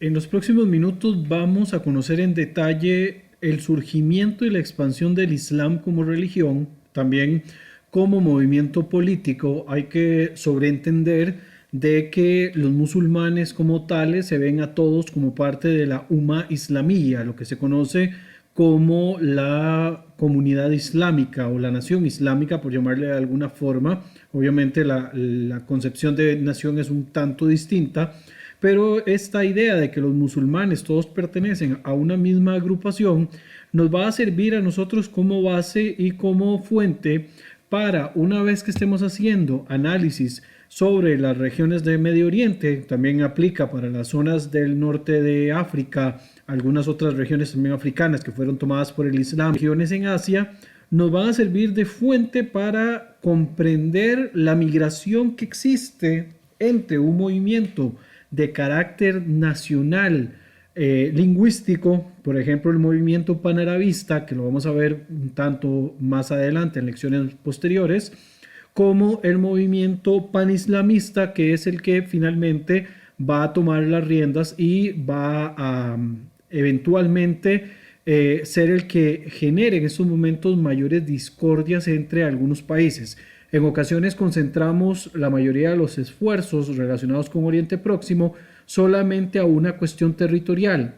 En los próximos minutos vamos a conocer en detalle el surgimiento y la expansión del Islam como religión, también como movimiento político. Hay que sobreentender de que los musulmanes como tales se ven a todos como parte de la Umma Islamiyya, lo que se conoce como la comunidad islámica o la nación islámica, por llamarle de alguna forma. Obviamente la concepción de nación es un tanto distinta, pero esta idea de que los musulmanes todos pertenecen a una misma agrupación nos va a servir a nosotros como base y como fuente para, una vez que estemos haciendo análisis sobre las regiones de Medio Oriente, también aplica para las zonas del norte de África, algunas otras regiones también africanas que fueron tomadas por el Islam, regiones en Asia, nos van a servir de fuente para comprender la migración que existe entre un movimiento de carácter nacional lingüístico, por ejemplo el movimiento panarabista, que lo vamos a ver un tanto más adelante en lecciones posteriores, como el movimiento panislamista, que es el que finalmente va a tomar las riendas y va a eventualmente ser el que genere en estos momentos mayores discordias entre algunos países. En ocasiones concentramos la mayoría de los esfuerzos relacionados con Oriente Próximo solamente a una cuestión territorial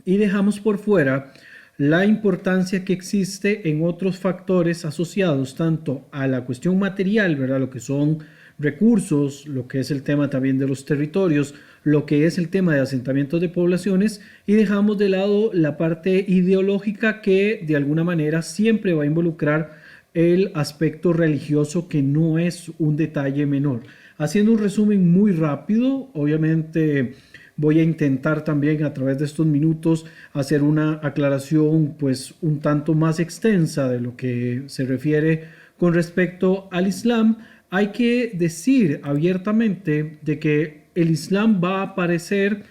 y dejamos por fuera la importancia que existe en otros factores asociados tanto a la cuestión material, ¿verdad? Lo que son recursos, lo que es el tema también de los territorios, lo que es el tema de asentamientos de poblaciones, y dejamos de lado la parte ideológica que de alguna manera siempre va a involucrar el aspecto religioso, que no es un detalle menor. Haciendo un resumen muy rápido, obviamente voy a intentar también a través de estos minutos hacer una aclaración pues un tanto más extensa de lo que se refiere con respecto al Islam. Hay que decir abiertamente de que el Islam va a aparecer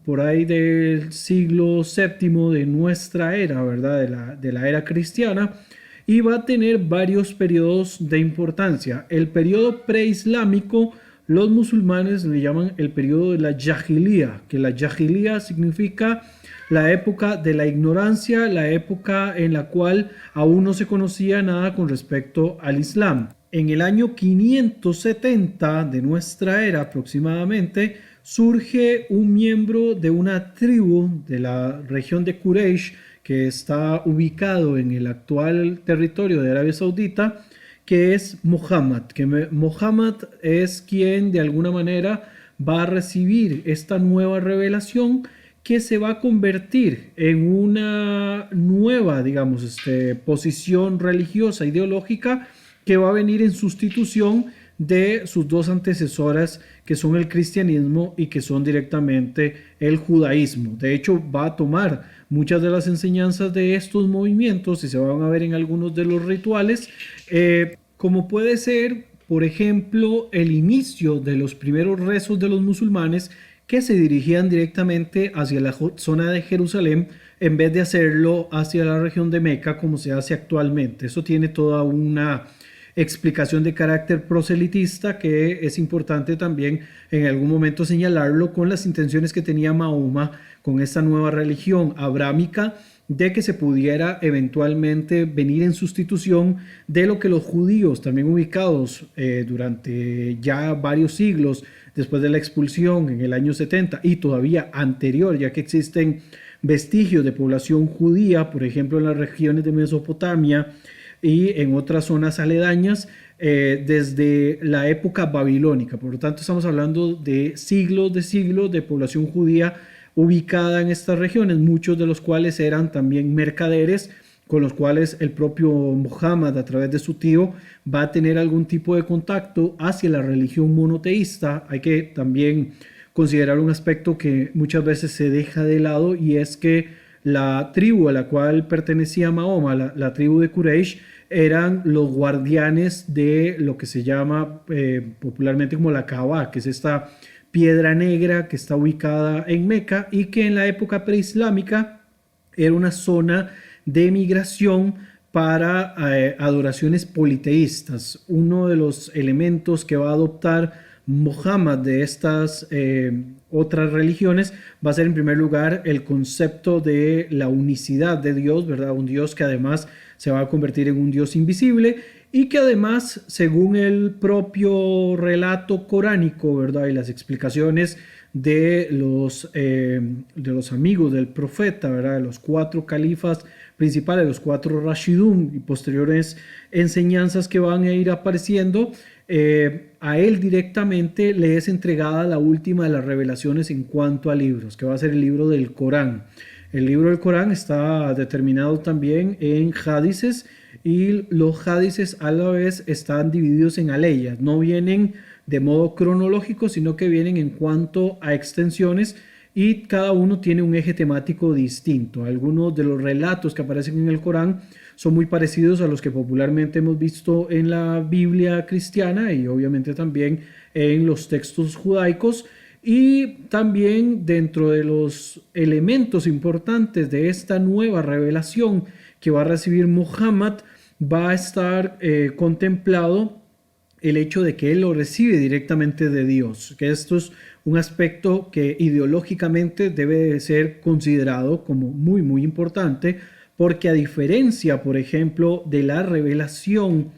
por ahí del siglo séptimo de nuestra era, ¿verdad? De la era cristiana, y va a tener varios periodos de importancia. El periodo preislámico, los musulmanes le llaman el periodo de la Jahiliya, que la Jahiliya significa la época de la ignorancia, la época en la cual aún no se conocía nada con respecto al Islam. En el año 570 de nuestra era aproximadamente, surge un miembro de una tribu de la región de Quraysh, que está ubicado en el actual territorio de Arabia Saudita, que es Muhammad, Muhammad es quien de alguna manera va a recibir esta nueva revelación que se va a convertir en una nueva, digamos, posición religiosa, ideológica, que va a venir en sustitución de sus dos antecesoras, que son el cristianismo y que son directamente el judaísmo. De hecho, va a tomar muchas de las enseñanzas de estos movimientos y se van a ver en algunos de los rituales, como puede ser, por ejemplo, el inicio de los primeros rezos de los musulmanes, que se dirigían directamente hacia la zona de Jerusalén en vez de hacerlo hacia la región de Meca como se hace actualmente. Eso tiene toda una explicación de carácter proselitista que es importante también en algún momento señalarlo, con las intenciones que tenía Mahoma con esta nueva religión abrámica, de que se pudiera eventualmente venir en sustitución de lo que los judíos, también ubicados durante ya varios siglos después de la expulsión en el año 70 y todavía anterior, ya que existen vestigios de población judía, por ejemplo en las regiones de Mesopotamia y en otras zonas aledañas, desde la época babilónica. Por lo tanto, estamos hablando de siglos de población judía ubicada en estas regiones, muchos de los cuales eran también mercaderes, con los cuales el propio Muhammad, a través de su tío, va a tener algún tipo de contacto hacia la religión monoteísta. Hay que también considerar un aspecto que muchas veces se deja de lado, y es que la tribu a la cual pertenecía Mahoma, la tribu de Quraysh, eran los guardianes de lo que se llama popularmente como la Kaaba, que es esta piedra negra que está ubicada en Meca y que en la época preislámica era una zona de migración para adoraciones politeístas. Uno de los elementos que va a adoptar Muhammad de estas otras religiones, va a ser en primer lugar el concepto de la unicidad de Dios, ¿verdad? Un Dios que además se va a convertir en un Dios invisible y que además, según el propio relato coránico, ¿verdad? Y las explicaciones de los amigos del profeta, ¿verdad? De los 4 califas principales, los 4 Rashidun y posteriores enseñanzas que van a ir apareciendo, a él directamente le es entregada la última de las revelaciones en cuanto a libros, que va a ser el libro del Corán. El libro del Corán está determinado también en hadices y los hadices a la vez están divididos en aleyas, no vienen de modo cronológico, sino que vienen en cuanto a extensiones y cada uno tiene un eje temático distinto. Algunos de los relatos que aparecen en el Corán son muy parecidos a los que popularmente hemos visto en la Biblia cristiana y obviamente también en los textos judaicos. Y también dentro de los elementos importantes de esta nueva revelación que va a recibir Muhammad, va a estar contemplado el hecho de que él lo recibe directamente de Dios, que esto es un aspecto que ideológicamente debe ser considerado como muy, muy importante, porque a diferencia, por ejemplo, de la revelación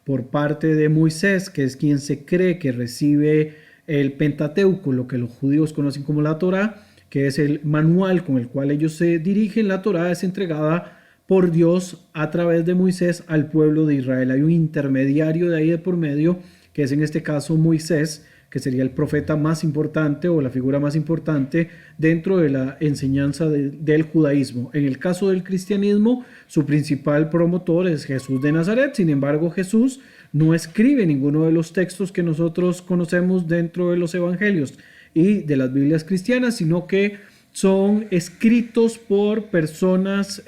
por parte de Moisés, que es quien se cree que recibe el Pentateuco, lo que los judíos conocen como la Torá, que es el manual con el cual ellos se dirigen, la Torá es entregada por Dios a través de Moisés al pueblo de Israel. Hay un intermediario de ahí de por medio, que es en este caso Moisés, que sería el profeta más importante o la figura más importante dentro de la enseñanza del judaísmo. En el caso del cristianismo, su principal promotor es Jesús de Nazaret. Sin embargo, Jesús no escribe ninguno de los textos que nosotros conocemos dentro de los evangelios y de las Biblias cristianas, sino que son escritos por personas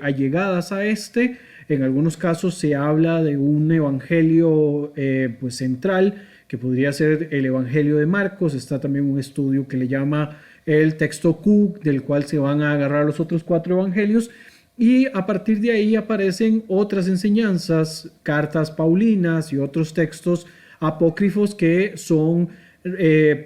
allegadas a este. En algunos casos se habla de un evangelio pues central, que podría ser el evangelio de Marcos. Está también un estudio que le llama el texto Q, del cual se van a agarrar los otros 4 evangelios. Y a partir de ahí aparecen otras enseñanzas, cartas paulinas y otros textos apócrifos que son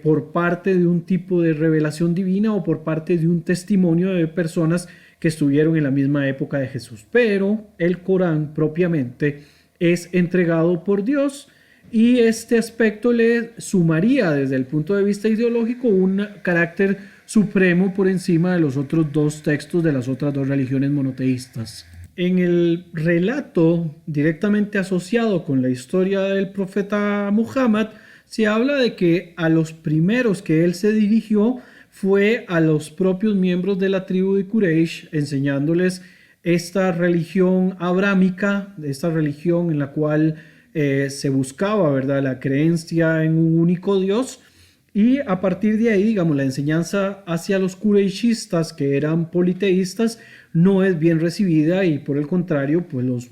por parte de un tipo de revelación divina o por parte de un testimonio de personas que estuvieron en la misma época de Jesús. Pero el Corán propiamente es entregado por Dios y este aspecto le sumaría desde el punto de vista ideológico un carácter supremo por encima de los otros 2 textos de las otras 2 religiones monoteístas. En el relato directamente asociado con la historia del profeta Muhammad, se habla de que a los primeros que él se dirigió fue a los propios miembros de la tribu de Quraysh, enseñándoles esta religión abrámica, esta religión en la cual se buscaba, ¿verdad?, la creencia en un único Dios. Y a partir de ahí, digamos, la enseñanza hacia los quraishistas, que eran politeístas, no es bien recibida y por el contrario, pues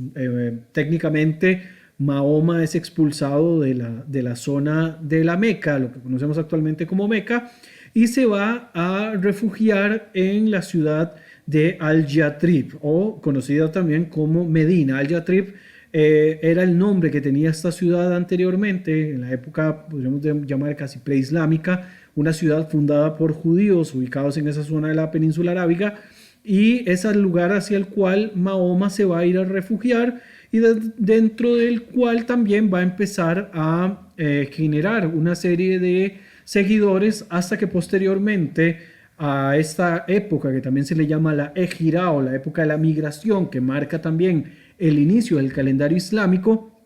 técnicamente Mahoma es expulsado de la zona de la Meca, lo que conocemos actualmente como Meca, y se va a refugiar en la ciudad de Al-Yatrib, o conocida también como Medina. Al-Yatrib era el nombre que tenía esta ciudad anteriormente, en la época, podríamos llamar casi preislámica, una ciudad fundada por judíos ubicados en esa zona de la península arábiga, y es el lugar hacia el cual Mahoma se va a ir a refugiar y dentro del cual también va a empezar a generar una serie de seguidores hasta que posteriormente a esta época que también se le llama la Ejirá o la época de la migración, que marca también el inicio del calendario islámico,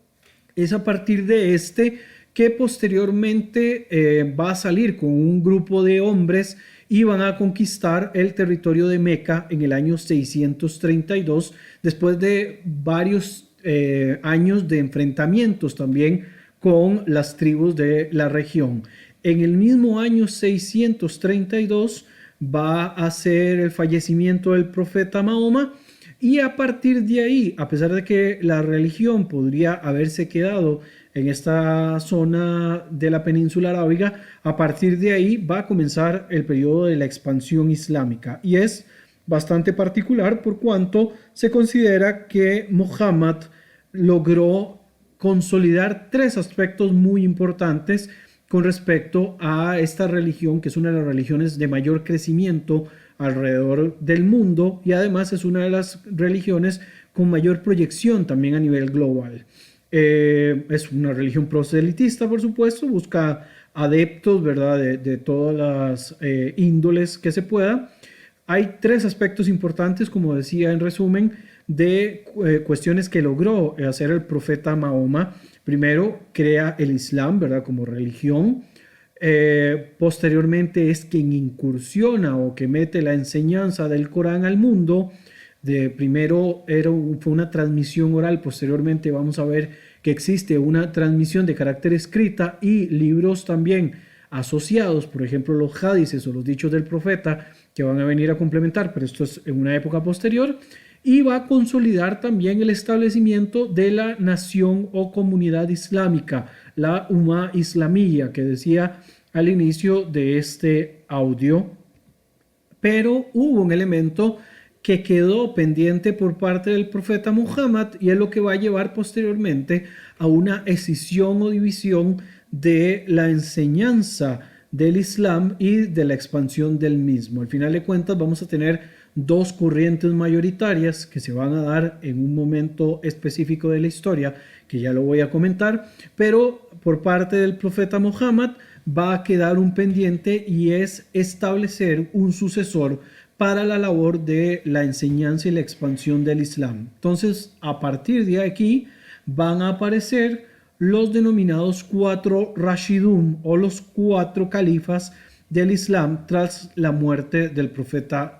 es a partir de este que posteriormente va a salir con un grupo de hombres y van a conquistar el territorio de Meca en el año 632, después de varios años de enfrentamientos también con las tribus de la región. En el mismo año 632 va a ser el fallecimiento del profeta Mahoma y a partir de ahí, a pesar de que la religión podría haberse quedado en esta zona de la península arábiga, a partir de ahí va a comenzar el periodo de la expansión islámica y es bastante particular por cuanto se considera que Muhammad logró consolidar 3 aspectos muy importantes con respecto a esta religión, que es una de las religiones de mayor crecimiento alrededor del mundo y además es una de las religiones con mayor proyección también a nivel global. Es una religión proselitista, por supuesto, busca adeptos, ¿verdad?, de todas las índoles que se pueda. Hay tres aspectos importantes, como decía en resumen, de cuestiones que logró hacer el profeta Mahoma. Primero, crea el Islam, ¿verdad?, como religión. Posteriormente es quien incursiona o que mete la enseñanza del Corán al mundo. Primero fue una transmisión oral, posteriormente vamos a ver que existe una transmisión de carácter escrita y libros también asociados, por ejemplo los hadices o los dichos del profeta, que van a venir a complementar, pero esto es en una época posterior, y va a consolidar también el establecimiento de la nación o comunidad islámica, la Umma Islamiyya, que decía al inicio de este audio. Pero hubo un elemento que quedó pendiente por parte del profeta Muhammad y es lo que va a llevar posteriormente a una escisión o división de la enseñanza del Islam y de la expansión del mismo. Al final de cuentas vamos a tener dos corrientes mayoritarias que se van a dar en un momento específico de la historia, que ya lo voy a comentar, pero por parte del profeta Muhammad va a quedar un pendiente y es establecer un sucesor para la labor de la enseñanza y la expansión del Islam. Entonces, a partir de aquí van a aparecer los denominados 4 Rashidun o los 4 califas del Islam tras la muerte del profeta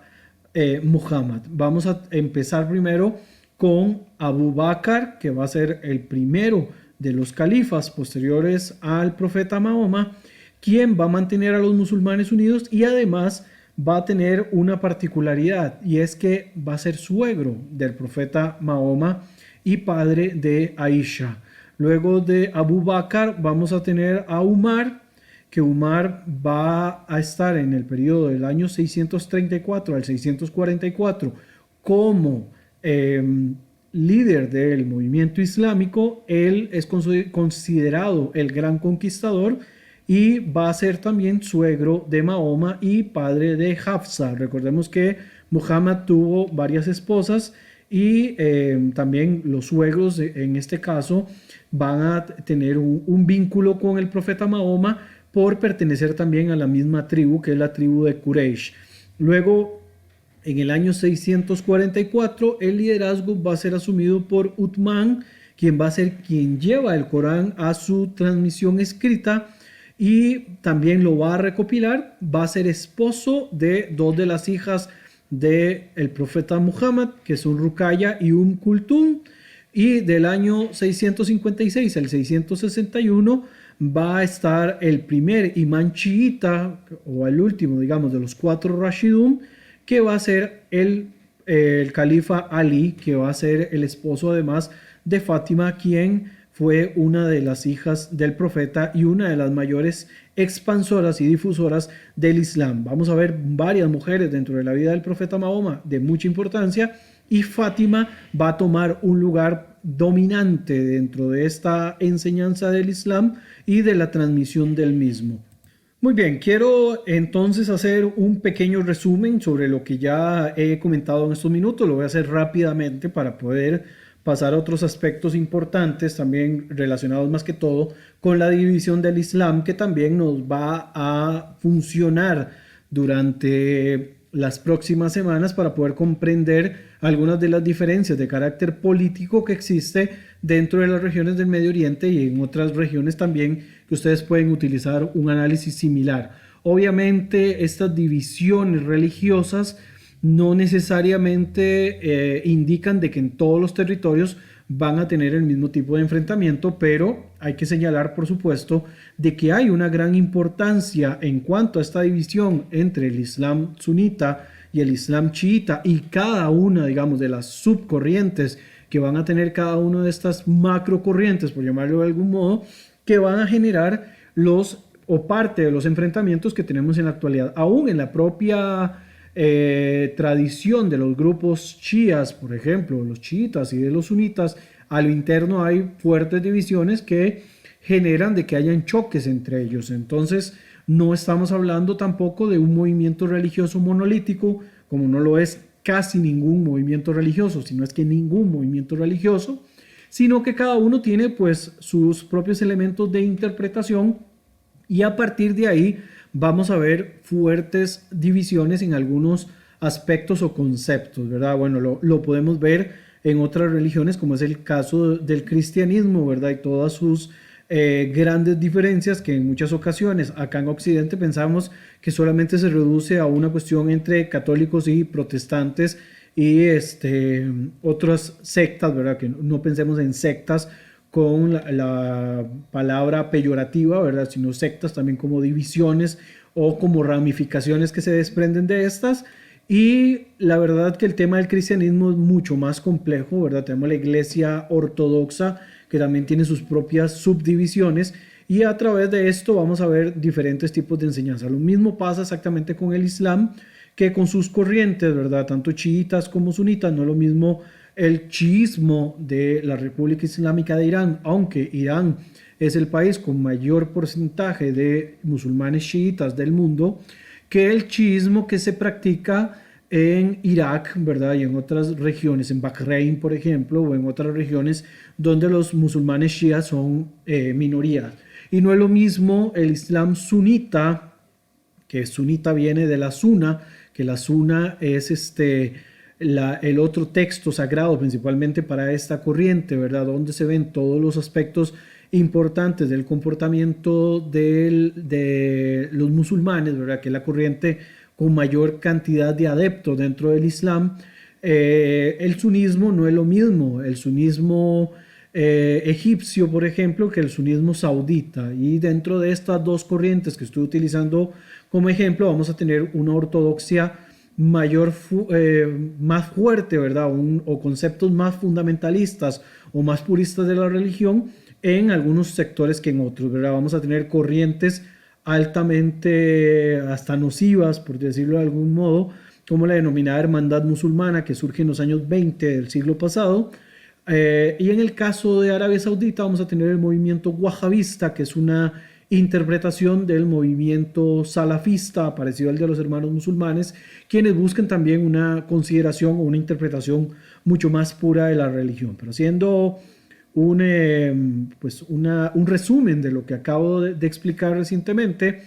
Muhammad. Vamos a empezar primero con Abu Bakr, que va a ser el primero de los califas posteriores al profeta Mahoma, quien va a mantener a los musulmanes unidos y además va a tener una particularidad, y es que va a ser suegro del profeta Mahoma y padre de Aisha. Luego de Abu Bakr vamos a tener a Umar, que Umar va a estar en el periodo del año 634 al 644 como líder del movimiento islámico. Él es considerado el gran conquistador y va a ser también suegro de Mahoma y padre de Hafsa. Recordemos que Muhammad tuvo varias esposas y también los suegros en este caso van a tener un vínculo con el profeta Mahoma por pertenecer también a la misma tribu, que es la tribu de Quraysh. Luego, en el año 644, el liderazgo va a ser asumido por Uthman, quien va a ser quien lleva el Corán a su transmisión escrita y también lo va a recopilar. Va a ser esposo de dos de las hijas del profeta Muhammad, que son Ruqayya y Kulthum. Y del año 656 al 661 va a estar el primer imán chiita, o el último, digamos, de los 4 Rashidun, que va a ser el califa Ali, que va a ser el esposo además de Fátima, quien fue una de las hijas del profeta y una de las mayores expansoras y difusoras del Islam. Vamos a ver varias mujeres dentro de la vida del profeta Mahoma de mucha importancia, y Fátima va a tomar un lugar dominante dentro de esta enseñanza del Islam y de la transmisión del mismo. Muy bien, quiero entonces hacer un pequeño resumen sobre lo que ya he comentado en estos minutos. Lo voy a hacer rápidamente para poder pasar a otros aspectos importantes también relacionados más que todo con la división del Islam, que también nos va a funcionar durante las próximas semanas para poder comprender algunas de las diferencias de carácter político que existe dentro de las regiones del Medio Oriente y en otras regiones también, que ustedes pueden utilizar un análisis similar. Obviamente estas divisiones religiosas no necesariamente indican de que en todos los territorios van a tener el mismo tipo de enfrentamiento, pero hay que señalar, por supuesto, de que hay una gran importancia en cuanto a esta división entre el Islam sunita y el Islam chiita y cada una, digamos, de las subcorrientes que van a tener cada una de estas macrocorrientes, por llamarlo de algún modo, que van a generar parte de los enfrentamientos que tenemos en la actualidad. Aún en la propia tradición de los grupos chiíes, por ejemplo, los chiitas y de los sunitas, a lo interno hay fuertes divisiones que generan de que hayan choques entre ellos. Entonces, no estamos hablando tampoco de un movimiento religioso monolítico, como no lo es casi ningún movimiento religioso, sino es que ningún movimiento religioso, sino que cada uno tiene pues sus propios elementos de interpretación y a partir de ahí vamos a ver fuertes divisiones en algunos aspectos o conceptos, ¿verdad? Bueno, lo podemos ver en otras religiones, como es el caso del cristianismo, ¿verdad? Y todas sus grandes diferencias que en muchas ocasiones acá en Occidente pensamos que solamente se reduce a una cuestión entre católicos y protestantes y otras sectas, ¿verdad? Que no pensemos en sectas con la palabra peyorativa, ¿verdad? Sino sectas también como divisiones o como ramificaciones que se desprenden de estas. Y la verdad que el tema del cristianismo es mucho más complejo, ¿verdad? Tenemos la iglesia ortodoxa que también tiene sus propias subdivisiones y a través de esto vamos a ver diferentes tipos de enseñanza. Lo mismo pasa exactamente con el Islam que con sus corrientes, ¿verdad? Tanto chiitas como sunitas, no es lo mismo el chiismo de la República Islámica de Irán, aunque Irán es el país con mayor porcentaje de musulmanes chiitas del mundo, que el chiismo que se practica en Irak, ¿verdad? Y en otras regiones, en Bahrein, por ejemplo, o en otras regiones donde los musulmanes chiíes son minorías. Y no es lo mismo el Islam sunita, que sunita viene de la suna, que la suna es el otro texto sagrado principalmente para esta corriente, ¿verdad? Donde se ven todos los aspectos importantes del comportamiento de los musulmanes, ¿verdad? Que es la corriente con mayor cantidad de adeptos dentro del Islam. El sunismo no es lo mismo, el sunismo egipcio, por ejemplo, que el sunismo saudita. Y dentro de estas dos corrientes que estoy utilizando como ejemplo, vamos a tener una ortodoxia más fuerte, ¿verdad? O conceptos más fundamentalistas o más puristas de la religión en algunos sectores que en otros, ¿verdad? Vamos a tener corrientes altamente hasta nocivas, por decirlo de algún modo, como la denominada hermandad musulmana que surge en los años 20 del siglo pasado. Y en el caso de Arabia Saudita vamos a tener el movimiento wahabista, que es una interpretación del movimiento salafista, parecido al de los hermanos musulmanes, quienes buscan también una consideración o una interpretación mucho más pura de la religión. Pero haciendo un resumen de lo que acabo de explicar recientemente,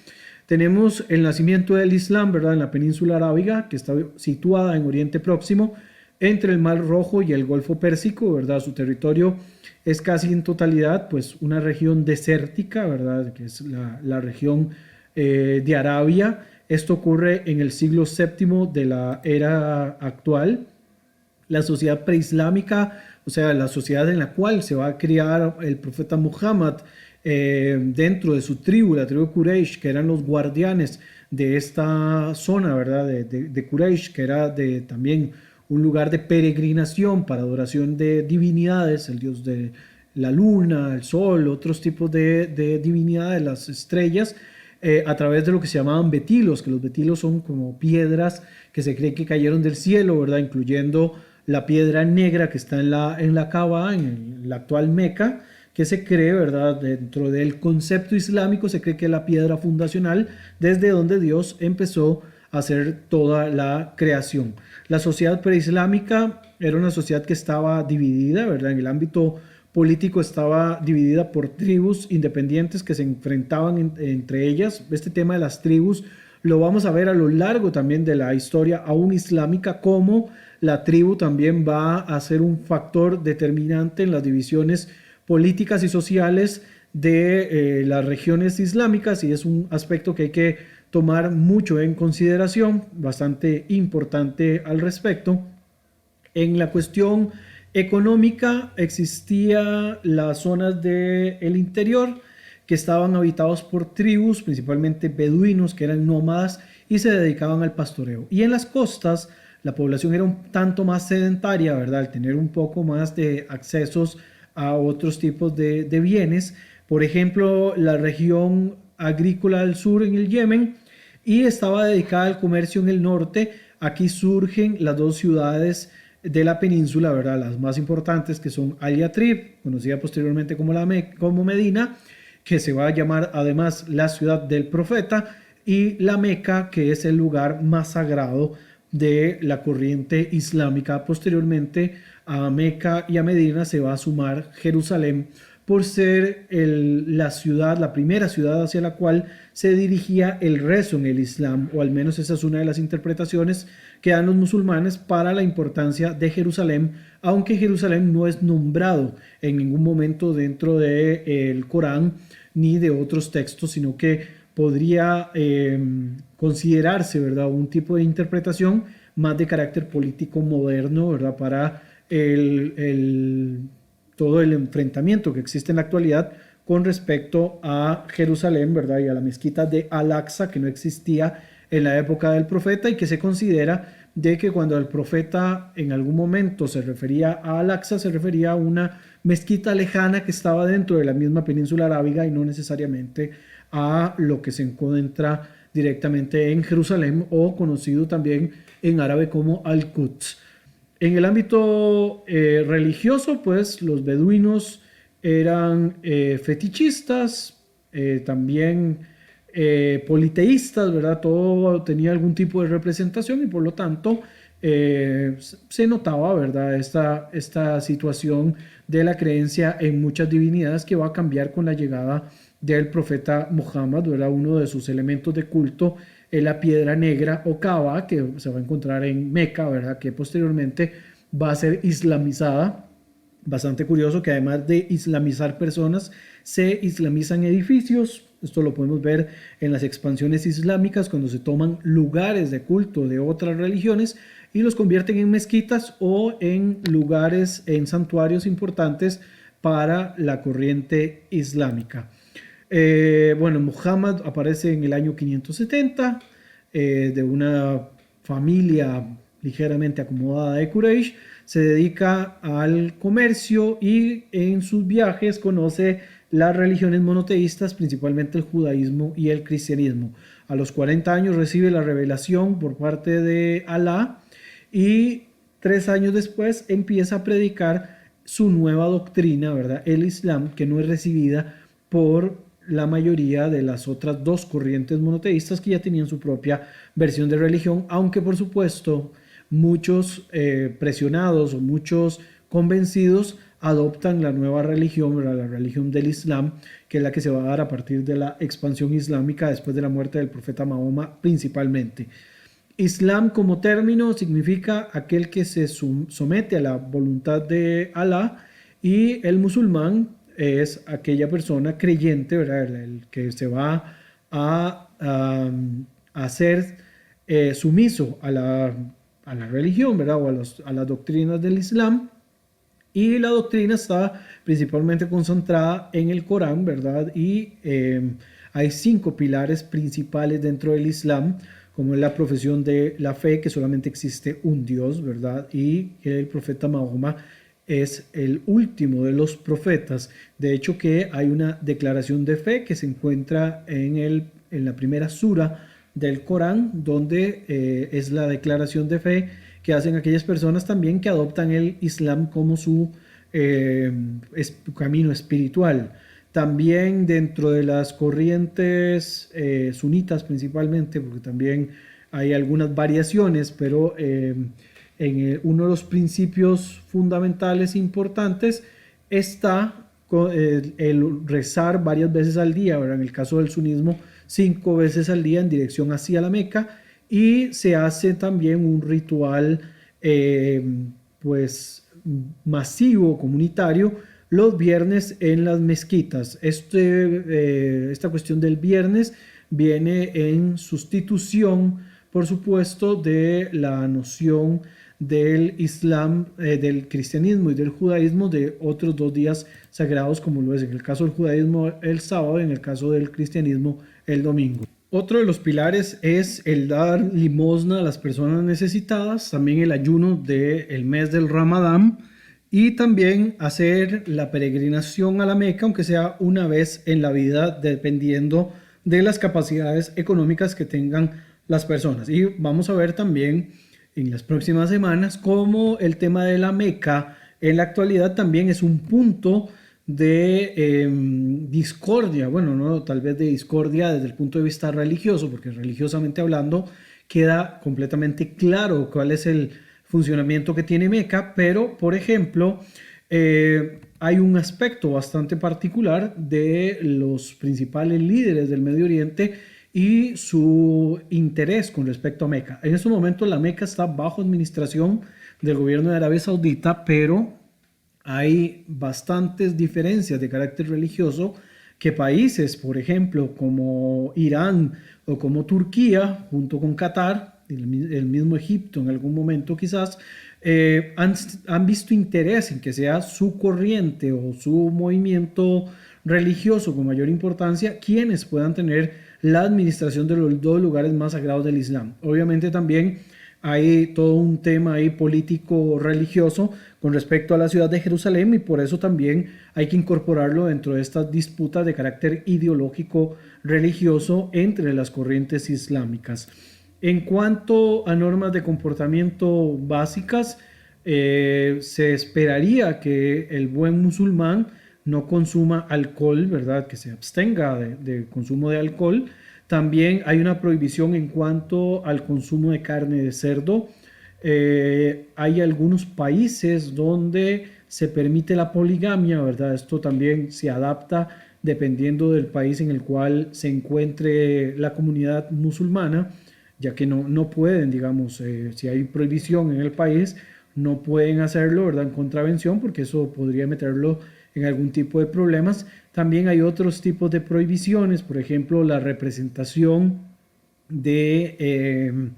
tenemos el nacimiento del Islam, ¿verdad? En la península arábiga, que está situada en Oriente Próximo, entre el Mar Rojo y el Golfo Pérsico, ¿verdad? Su territorio es casi en totalidad pues una región desértica, ¿verdad? Que es la región de Arabia. Esto ocurre en el siglo VII de la era actual. La sociedad preislámica, o sea, la sociedad en la cual se va a criar el profeta Muhammad dentro de su tribu, la tribu de Quraysh, que eran los guardianes de esta zona, ¿verdad? De Quraysh, que era también un lugar de peregrinación para adoración de divinidades, el dios de la luna, el sol, otros tipos de divinidades, las estrellas, a través de lo que se llamaban betilos, que los betilos son como piedras que se cree que cayeron del cielo, ¿verdad? Incluyendo la piedra negra que está en la Kaaba, en la actual Meca, que se cree, ¿verdad? Dentro del concepto islámico se cree que es la piedra fundacional desde donde Dios empezó a hacer toda la creación. La sociedad preislámica era una sociedad que estaba dividida, ¿verdad? En el ámbito político estaba dividida por tribus independientes que se enfrentaban entre ellas. Este tema de las tribus lo vamos a ver a lo largo también de la historia aún islámica, cómo la tribu también va a ser un factor determinante en las divisiones políticas y sociales de las regiones islámicas, y es un aspecto que hay que tomar mucho en consideración, bastante importante al respecto. En la cuestión económica existían las zonas del interior que estaban habitados por tribus, principalmente beduinos, que eran nómadas y se dedicaban al pastoreo. Y en las costas la población era un tanto más sedentaria, ¿verdad? Al tener un poco más de accesos a otros tipos de bienes. Por ejemplo, la región agrícola del sur en el Yemen, y estaba dedicada al comercio en el norte. Aquí surgen las dos ciudades de la península, ¿verdad? Las más importantes, que son Al-Yatrib, conocida posteriormente como Medina, que se va a llamar además la ciudad del profeta, y la Meca, que es el lugar más sagrado de la corriente islámica. Posteriormente a Meca y a Medina se va a sumar Jerusalén por ser la ciudad, la primera ciudad hacia la cual se dirigía el rezo en el Islam, o al menos esa es una de las interpretaciones que dan los musulmanes para la importancia de Jerusalén, aunque Jerusalén no es nombrado en ningún momento dentro del Corán ni de otros textos, sino que podría considerarse, ¿verdad?, un tipo de interpretación más de carácter político moderno, ¿verdad?, para todo el enfrentamiento que existe en la actualidad con respecto a Jerusalén, ¿verdad?, y a la mezquita de Al-Aqsa, que no existía en la época del profeta, y que se considera de que cuando el profeta en algún momento se refería a Al-Aqsa, se refería a una mezquita lejana que estaba dentro de la misma península arábiga y no necesariamente a lo que se encuentra directamente en Jerusalén, o conocido también en árabe como Al-Quds. En el ámbito religioso, pues los beduinos eran fetichistas, también politeístas, ¿verdad? Todo tenía algún tipo de representación, y por lo tanto se notaba, ¿verdad?, esta situación de la creencia en muchas divinidades, que va a cambiar con la llegada del profeta Muhammad, ¿verdad? Uno de sus elementos de culto es la piedra negra o Kaaba, que se va a encontrar en Meca, ¿verdad?, que posteriormente va a ser islamizada. Bastante curioso que además de islamizar personas, se islamizan edificios. Esto lo podemos ver en las expansiones islámicas, cuando se toman lugares de culto de otras religiones y los convierten en mezquitas o en lugares, en santuarios importantes para la corriente islámica. Bueno, Muhammad aparece en el año 570 de una familia ligeramente acomodada de Quraysh. Se dedica al comercio y en sus viajes conoce las religiones monoteístas, principalmente el judaísmo y el cristianismo. A los 40 años recibe la revelación por parte de Alá, y 3 años después empieza a predicar su nueva doctrina, ¿verdad?, el Islam, que no es recibida por la mayoría de las otras dos corrientes monoteístas, que ya tenían su propia versión de religión, aunque por supuesto muchos presionados o muchos convencidos adoptan la nueva religión, ¿verdad?, la religión del Islam, que es la que se va a dar a partir de la expansión islámica después de la muerte del profeta Mahoma principalmente. Islam como término significa aquel que se somete a la voluntad de Alá, y el musulmán es aquella persona creyente, ¿verdad?, el que se va a ser sumiso a la religión, ¿verdad?, o a las doctrinas del Islam. Y la doctrina está principalmente concentrada en el Corán, ¿verdad? Y hay 5 pilares principales dentro del Islam, como es la profesión de la fe, que solamente existe un Dios, ¿verdad? Y el profeta Mahoma es el último de los profetas. De hecho, que hay una declaración de fe que se encuentra en la primera sura del Corán, donde es la declaración de fe que hacen aquellas personas también que adoptan el Islam como su camino espiritual. También dentro de las corrientes sunitas principalmente, porque también hay algunas variaciones, pero uno de los principios fundamentales importantes está el rezar varias veces al día, ¿verdad? En el caso del sunismo, 5 veces al día en dirección hacia la Meca, y se hace también un ritual pues masivo, comunitario, los viernes en las mezquitas. Esta cuestión del viernes viene en sustitución, por supuesto, de la noción del Islam, del cristianismo y del judaísmo, de otros 2 días sagrados, como lo es en el caso del judaísmo el sábado, en el caso del cristianismo el domingo. Otro de los pilares es el dar limosna a las personas necesitadas, también el ayuno del mes del Ramadán, y también hacer la peregrinación a la Meca, aunque sea una vez en la vida, dependiendo de las capacidades económicas que tengan las personas. Y vamos a ver también en las próximas semanas cómo el tema de la Meca en la actualidad también es un punto de discordia, bueno, no tal vez de discordia desde el punto de vista religioso, porque religiosamente hablando queda completamente claro cuál es el funcionamiento que tiene Meca, pero por ejemplo, hay un aspecto bastante particular de los principales líderes del Medio Oriente y su interés con respecto a Meca. En estos momentos la Meca está bajo administración del gobierno de Arabia Saudita, pero hay bastantes diferencias de carácter religioso que países, por ejemplo, como Irán o como Turquía, junto con Qatar, el mismo Egipto en algún momento quizás, han visto interés en que sea su corriente o su movimiento religioso con mayor importancia quienes puedan tener la administración de los dos lugares más sagrados del Islam. Obviamente también hay todo un tema ahí político religioso con respecto a la ciudad de Jerusalén y por eso también hay que incorporarlo dentro de estas disputas de carácter ideológico religioso entre las corrientes islámicas. En cuanto a normas de comportamiento básicas, se esperaría que el buen musulmán no consuma alcohol, ¿verdad? Que se abstenga de consumo de alcohol. También hay una prohibición en cuanto al consumo de carne de cerdo. Hay algunos países donde se permite la poligamia, ¿verdad? Esto también se adapta dependiendo del país en el cual se encuentre la comunidad musulmana, ya que no pueden, digamos, si hay prohibición en el país, no pueden hacerlo, ¿verdad? En contravención, porque eso podría meterlo en algún tipo de problemas. También hay otros tipos de prohibiciones, por ejemplo, la representación de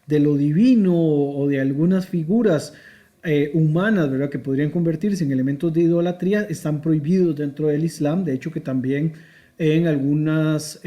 lo divino o de algunas figuras humanas, ¿verdad? Que podrían convertirse en elementos de idolatría, están prohibidos dentro del Islam. De hecho, que también en algunas,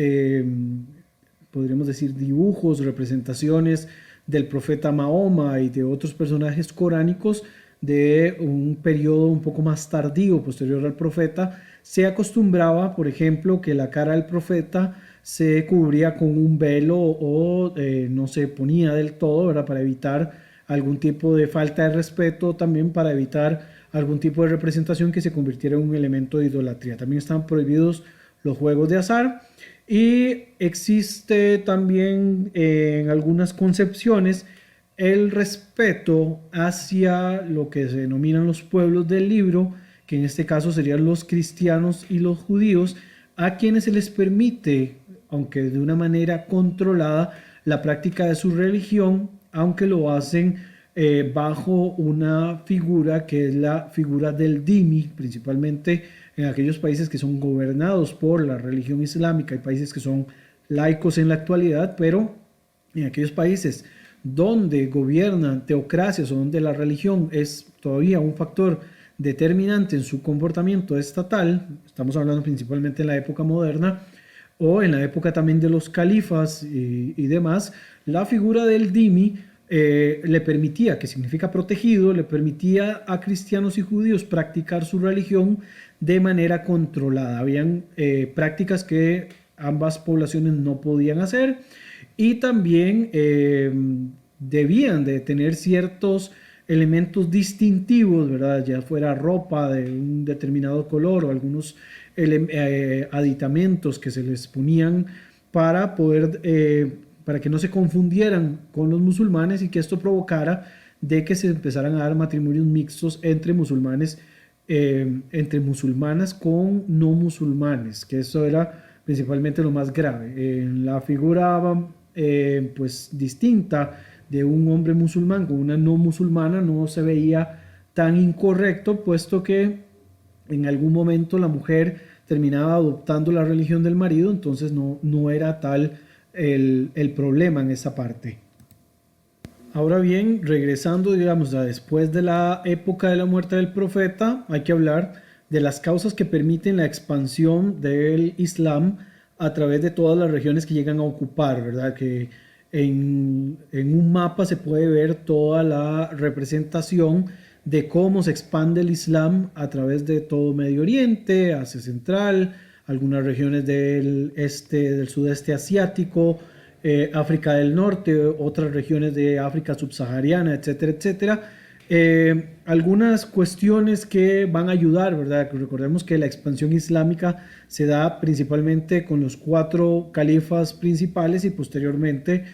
podríamos decir, dibujos, representaciones del profeta Mahoma y de otros personajes coránicos de un periodo un poco más tardío, posterior al profeta, se acostumbraba, por ejemplo, que la cara del profeta se cubría con un velo o no se ponía del todo, ¿verdad? Para evitar algún tipo de falta de respeto, también para evitar algún tipo de representación que se convirtiera en un elemento de idolatría. También están prohibidos los juegos de azar y existe también en algunas concepciones el respeto hacia lo que se denominan los pueblos del libro, que en este caso serían los cristianos y los judíos, a quienes se les permite, aunque de una manera controlada, la práctica de su religión, aunque lo hacen bajo una figura que es la figura del dhimmi, principalmente en aquellos países que son gobernados por la religión islámica. Hay países que son laicos en la actualidad, pero en aquellos países donde gobiernan teocracias o donde la religión es todavía un factor determinante en su comportamiento estatal, estamos hablando principalmente en la época moderna o en la época también de los califas y demás, la figura del dhimmi le permitía, que significa protegido, le permitía a cristianos y judíos practicar su religión de manera controlada. Habían prácticas que ambas poblaciones no podían hacer y también debían de tener ciertos elementos distintivos, ¿verdad? Ya fuera ropa de un determinado color o algunos aditamentos que se les ponían para poder, para que no se confundieran con los musulmanes y que esto provocara de que se empezaran a dar matrimonios mixtos entre musulmanes, entre musulmanas con no musulmanes, que eso era principalmente lo más grave. En la figura pues distinta de un hombre musulmán con una no musulmana no se veía tan incorrecto, puesto que en algún momento la mujer terminaba adoptando la religión del marido, entonces no era tal el problema en esa parte. Ahora bien, regresando, digamos, a después de la época de la muerte del profeta, hay que hablar de las causas que permiten la expansión del Islam a través de todas las regiones que llegan a ocupar, ¿verdad? Que en un mapa se puede ver toda la representación de cómo se expande el Islam a través de todo Medio Oriente, Asia Central, algunas regiones del sudeste asiático, África del Norte, otras regiones de África subsahariana, etcétera, etcétera. Algunas cuestiones que van a ayudar, ¿verdad? Recordemos que la expansión islámica se da principalmente con los cuatro califas principales y posteriormente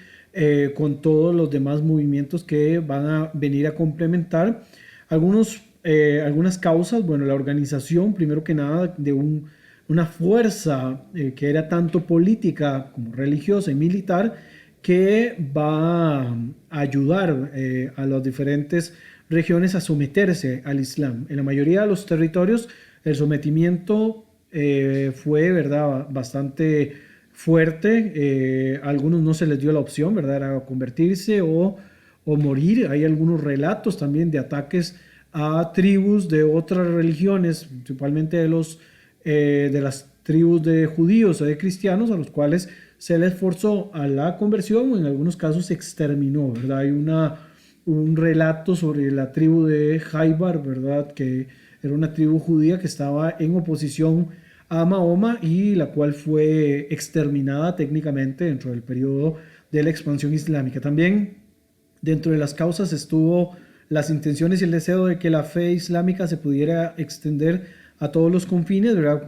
con todos los demás movimientos que van a venir a complementar. Algunas causas, bueno, la organización, primero que nada, de una fuerza que era tanto política como religiosa y militar, que va a ayudar a las diferentes regiones a someterse al Islam. En la mayoría de los territorios el sometimiento fue, ¿verdad?, bastante fuerte. A algunos no se les dio la opción, ¿verdad?, era convertirse o morir. Hay algunos relatos también de ataques a tribus de otras religiones, principalmente de las tribus de judíos o de cristianos, a los cuales se les forzó a la conversión o en algunos casos se exterminó, ¿verdad? Hay un relato sobre la tribu de Jaibar, ¿verdad? Que era una tribu judía que estaba en oposición a Mahoma y la cual fue exterminada técnicamente dentro del periodo de la expansión islámica. También dentro de las causas estuvo las intenciones y el deseo de que la fe islámica se pudiera extender a todos los confines, ¿verdad?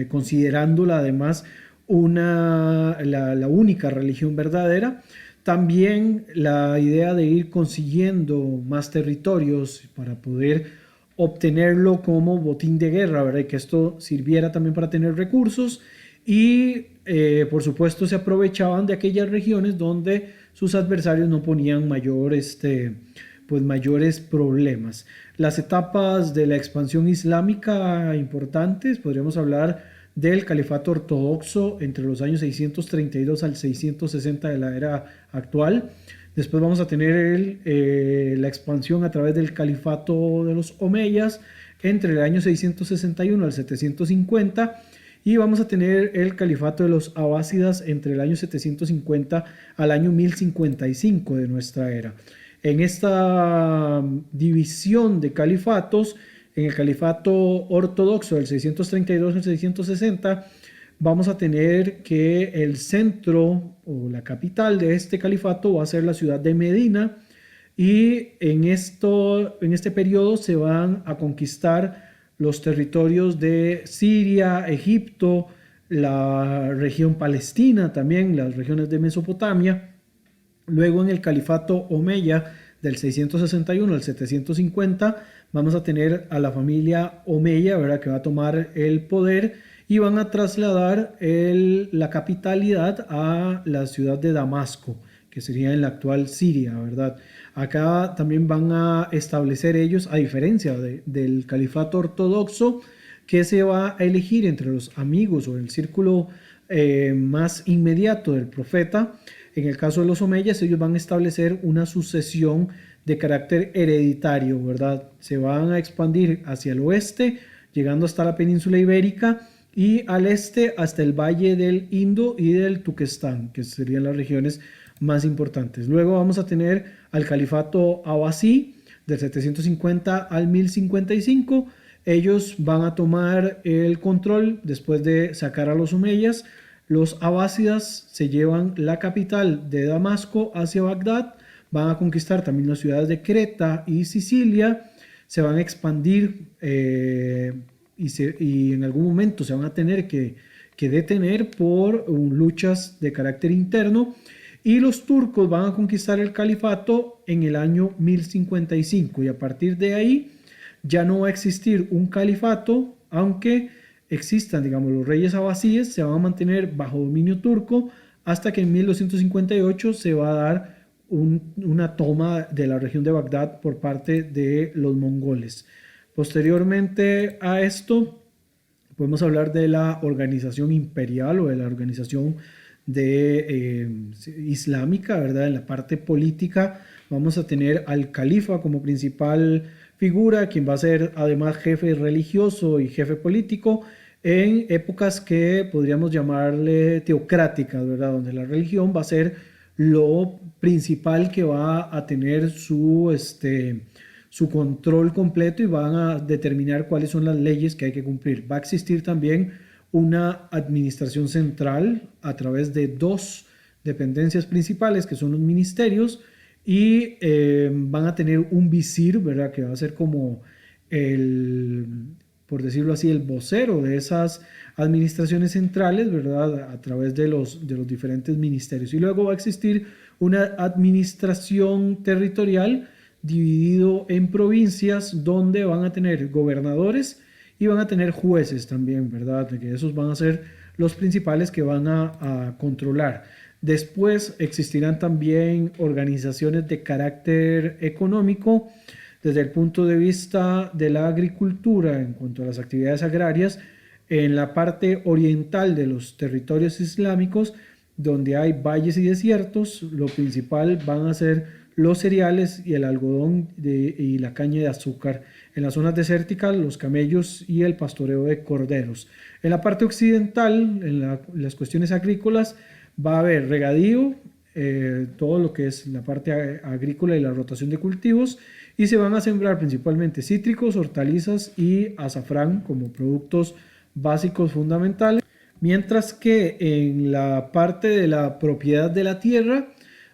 Considerándola además la única religión verdadera. También la idea de ir consiguiendo más territorios para poder obtenerlo como botín de guerra, ¿verdad? Y que esto sirviera también para tener recursos y por supuesto se aprovechaban de aquellas regiones donde sus adversarios no ponían mayores problemas. Las etapas de la expansión islámica importantes, podríamos hablar del califato ortodoxo entre los años 632 al 660 de la era actual. Después vamos a tener la expansión a través del califato de los omeyas entre el año 661 al 750 y vamos a tener el califato de los abásidas entre el año 750 al año 1055 de nuestra era. En esta división de califatos, en el califato ortodoxo del 632 al 660, vamos a tener que el centro o la capital de este califato va a ser la ciudad de Medina y en este periodo se van a conquistar los territorios de Siria, Egipto, la región palestina, también las regiones de Mesopotamia. Luego en el califato omeya del 661 al 750 vamos a tener a la familia omeya, ¿verdad?, que va a tomar el poder y van a trasladar la capitalidad a la ciudad de Damasco, que sería en la actual Siria, ¿verdad? Acá también van a establecer ellos, a diferencia del califato ortodoxo, que se va a elegir entre los amigos o el círculo más inmediato del profeta. En el caso de los omeyas, ellos van a establecer una sucesión de carácter hereditario, ¿verdad? Se van a expandir hacia el oeste, llegando hasta la península ibérica y al este hasta el valle del Indo y del Turquestán, que serían las regiones más importantes. Luego vamos a tener al califato abasí del 750 al 1055. Ellos van a tomar el control después de sacar a los omeyas. Los abásidas se llevan la capital de Damasco hacia Bagdad, van a conquistar también las ciudades de Creta y Sicilia, se van a expandir y en algún momento se van a tener que detener por luchas de carácter interno y los turcos van a conquistar el califato en el año 1055 y a partir de ahí ya no va a existir un califato, aunque existan, digamos, los reyes abasíes, se van a mantener bajo dominio turco hasta que en 1258 se va a dar una toma de la región de Bagdad por parte de los mongoles. Posteriormente a esto, podemos hablar de la organización imperial o de la organización islámica, ¿verdad? En la parte política vamos a tener al califa como principal figura, quien va a ser además jefe religioso y jefe político en épocas que podríamos llamarle teocráticas, ¿verdad? Donde la religión va a ser lo principal que va a tener su control completo y van a determinar cuáles son las leyes que hay que cumplir. Va a existir también una administración central a través de dos dependencias principales que son los ministerios. y van a tener un visir, ¿verdad? Que va a ser como el, por decirlo así, el vocero de esas administraciones centrales, ¿verdad? A través de los diferentes ministerios. Y luego va a existir una administración territorial dividido en provincias donde van a tener gobernadores y van a tener jueces también, ¿verdad? Que esos van a ser los principales que van a controlar. Después existirán también organizaciones de carácter económico desde el punto de vista de la agricultura en cuanto a las actividades agrarias en la parte oriental de los territorios islámicos donde hay valles y desiertos. Lo principal van a ser los cereales y el algodón y la caña de azúcar. En las zonas desérticas, los camellos y el pastoreo de corderos. En la parte occidental, las cuestiones agrícolas, va a haber regadío, todo lo que es la parte agrícola y la rotación de cultivos, y se van a sembrar principalmente cítricos, hortalizas y azafrán como productos básicos fundamentales, mientras que en la parte de la propiedad de la tierra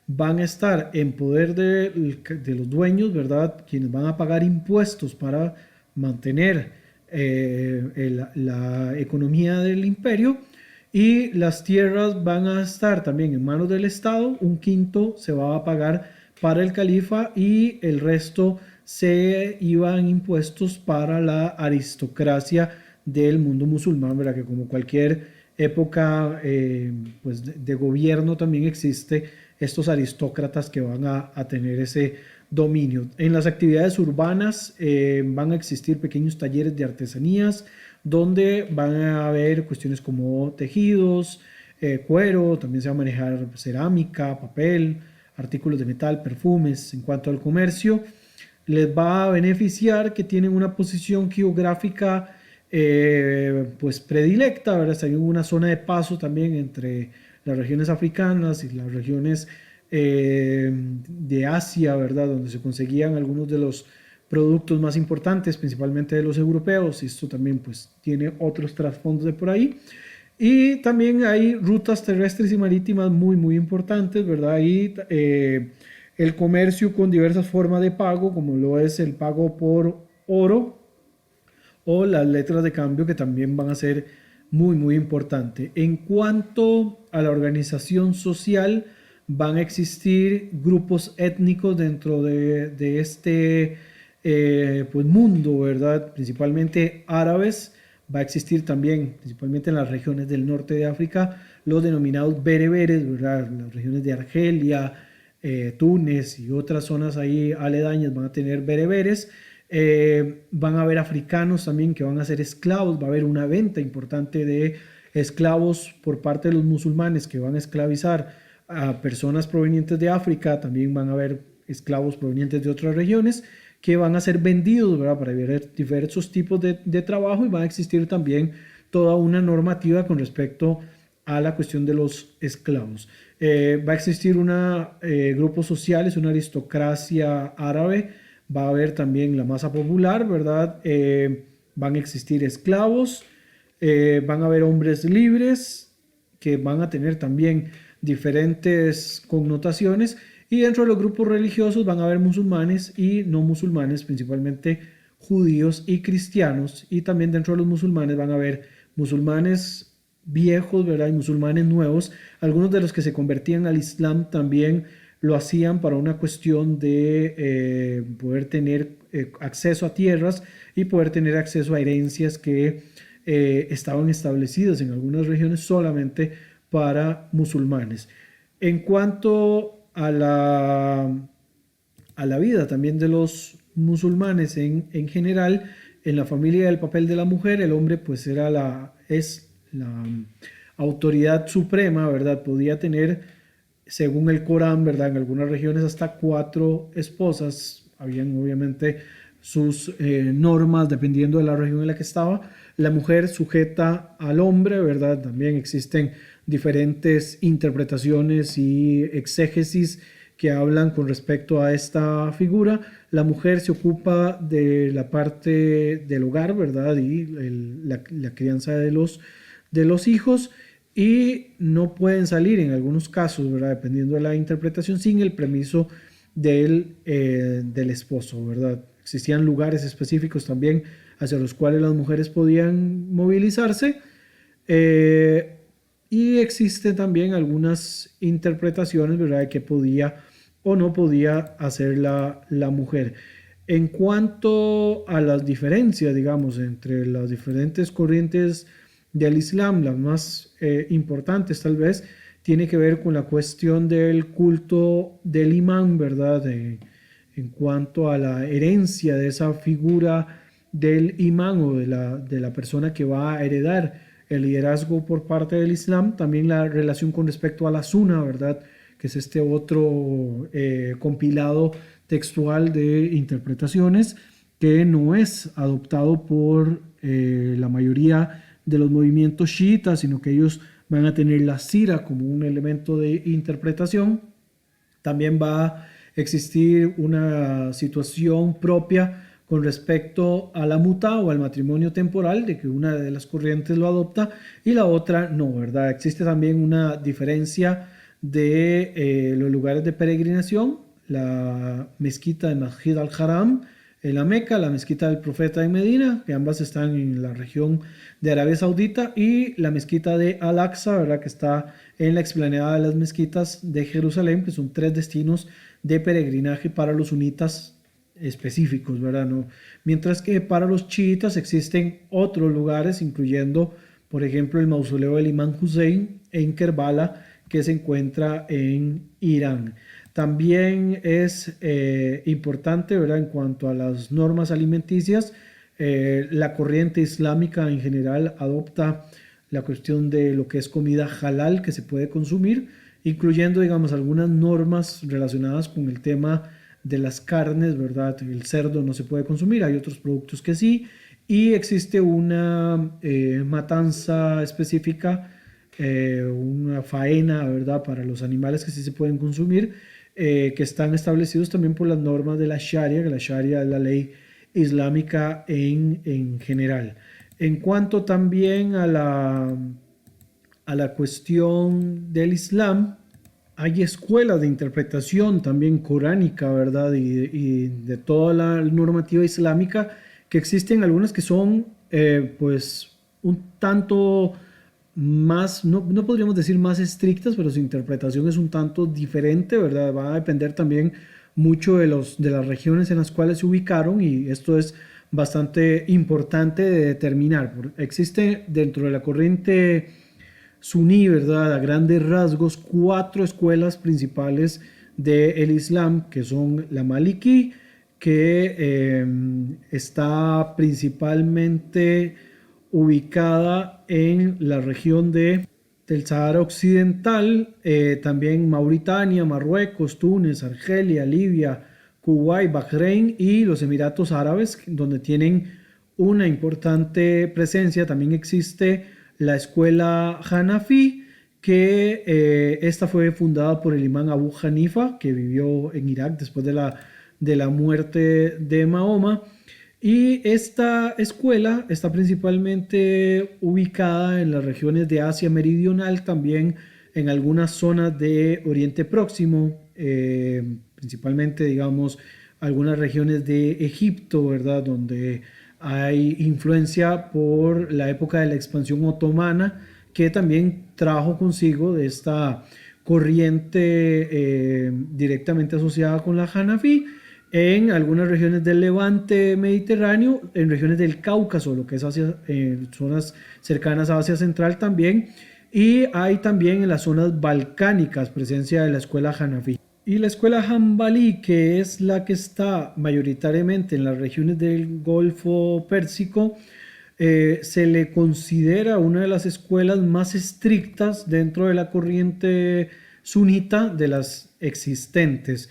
van a estar en poder de los dueños, ¿verdad? Quienes van a pagar impuestos para mantener la economía del imperio, y las tierras van a estar también en manos del Estado. Un quinto se va a pagar para el califa y el resto se iban impuestos para la aristocracia del mundo musulmán, ¿verdad? Que como cualquier época pues de gobierno también existe estos aristócratas que van a tener ese dominio. En las actividades urbanas van a existir pequeños talleres de artesanías donde van a haber cuestiones como tejidos, cuero, también se va a manejar cerámica, papel, artículos de metal, perfumes. En cuanto al comercio, les va a beneficiar que tienen una posición geográfica pues predilecta, ¿verdad? Está en una zona de paso también entre las regiones africanas y las regiones de Asia, ¿verdad? Donde se conseguían algunos de los productos más importantes, principalmente de los europeos, y esto también pues tiene otros trasfondos de por ahí. Y también hay rutas terrestres y marítimas muy importantes, ¿verdad? Y el comercio con diversas formas de pago, como lo es el pago por oro o las letras de cambio, que también van a ser muy importantes. En cuanto a la organización social, van a existir grupos étnicos dentro de este pues mundo, ¿verdad? Principalmente árabes. Va a existir también, principalmente en las regiones del norte de África, los denominados bereberes, ¿verdad? Las regiones de Argelia, Túnez y otras zonas ahí aledañas van a tener bereberes. Van a haber africanos también que van a ser esclavos. Va a haber una venta importante de esclavos por parte de los musulmanes que van a esclavizar a personas provenientes de África. También van a haber esclavos provenientes de otras regiones que van a ser vendidos, ¿verdad? Para diversos tipos de trabajo, y va a existir también toda una normativa con respecto a la cuestión de los esclavos. Va a existir grupos sociales, una aristocracia árabe. Va a haber también la masa popular, ¿verdad? Van a existir esclavos, van a haber hombres libres que van a tener también diferentes connotaciones, y dentro de los grupos religiosos van a haber musulmanes y no musulmanes, principalmente judíos y cristianos, y también dentro de los musulmanes van a haber musulmanes viejos, ¿verdad? Y musulmanes nuevos. Algunos de los que se convertían al Islam también lo hacían para una cuestión de poder tener acceso a tierras y poder tener acceso a herencias que estaban establecidas en algunas regiones solamente para musulmanes. En cuanto a la vida también de los musulmanes en general, en la familia, el papel de la mujer, el hombre pues es la autoridad suprema, ¿verdad? Podía tener, según el Corán, ¿verdad? En algunas regiones hasta 4 esposas. Habían obviamente sus normas dependiendo de la región en la que estaba. La mujer sujeta al hombre, ¿verdad? También existen diferentes interpretaciones y exégesis que hablan con respecto a esta figura. La mujer se ocupa de la parte del hogar, ¿verdad? Y la crianza de los hijos, y no pueden salir en algunos casos, ¿verdad? Dependiendo de la interpretación, sin el permiso del esposo, ¿verdad? Existían lugares específicos también hacia los cuales las mujeres podían movilizarse. eh, y existen también algunas interpretaciones, ¿verdad?, de qué podía o no podía hacer la mujer. En cuanto a las diferencias, digamos, entre las diferentes corrientes del Islam, las más importantes tal vez, tiene que ver con la cuestión del culto del imán, ¿verdad? En cuanto a la herencia de esa figura del imán o de la persona que va a heredar el liderazgo por parte del Islam, también la relación con respecto a la Sunna, ¿verdad? Que es este otro compilado textual de interpretaciones que no es adoptado por la mayoría de los movimientos chiitas, sino que ellos van a tener la sira como un elemento de interpretación. También va a existir una situación propia con respecto a la muta o al matrimonio temporal, de que una de las corrientes lo adopta y la otra no, ¿verdad? Existe también una diferencia de los lugares de peregrinación, la mezquita de Masjid al-Haram en la Meca, la mezquita del profeta en Medina, que ambas están en la región de Arabia Saudita, y la mezquita de Al-Aqsa, ¿verdad?, que está en la explanada de las mezquitas de Jerusalén, que son 3 destinos de peregrinaje para los sunitas específicos, ¿verdad? ¿No? Mientras que para los chiitas existen otros lugares, incluyendo, por ejemplo, el mausoleo del Imán Hussein en Kerbala, que se encuentra en Irán. También es importante, ¿verdad?, en cuanto a las normas alimenticias, la corriente islámica en general adopta la cuestión de lo que es comida halal que se puede consumir, incluyendo, digamos, algunas normas relacionadas con el tema de las carnes, ¿verdad? El cerdo no se puede consumir, hay otros productos que sí, y existe una matanza específica, una faena, ¿verdad?, para los animales que sí se pueden consumir, que están establecidos también por las normas de la Sharia, que la Sharia es la ley islámica en general. En cuanto también a la cuestión del Islam, hay escuelas de interpretación también coránica, ¿verdad? Y de toda la normativa islámica, que existen algunas que son, pues, un tanto más, no podríamos decir más estrictas, pero su interpretación es un tanto diferente, ¿verdad? Va a depender también mucho de las regiones en las cuales se ubicaron, y esto es bastante importante de determinar. Existe dentro de la corriente suní, ¿verdad?, a grandes rasgos, 4 escuelas principales del Islam, que son la Maliki, que está principalmente ubicada en la región del Sahara Occidental, también Mauritania, Marruecos, Túnez, Argelia, Libia, Kuwait, Bahrein y los Emiratos Árabes, donde tienen una importante presencia. También existe la escuela Hanafi, que esta fue fundada por el imán Abu Hanifa, que vivió en Irak después de la muerte de Mahoma. Y esta escuela está principalmente ubicada en las regiones de Asia Meridional, también en algunas zonas de Oriente Próximo, principalmente, digamos, algunas regiones de Egipto, ¿verdad?, donde hay influencia por la época de la expansión otomana, que también trajo consigo de esta corriente directamente asociada con la Hanafi, en algunas regiones del Levante Mediterráneo, en regiones del Cáucaso, lo que es zonas cercanas a Asia Central también, y hay también en las zonas balcánicas presencia de la escuela Hanafi. Y la escuela Hanbali, que es la que está mayoritariamente en las regiones del Golfo Pérsico, se le considera una de las escuelas más estrictas dentro de la corriente sunita de las existentes.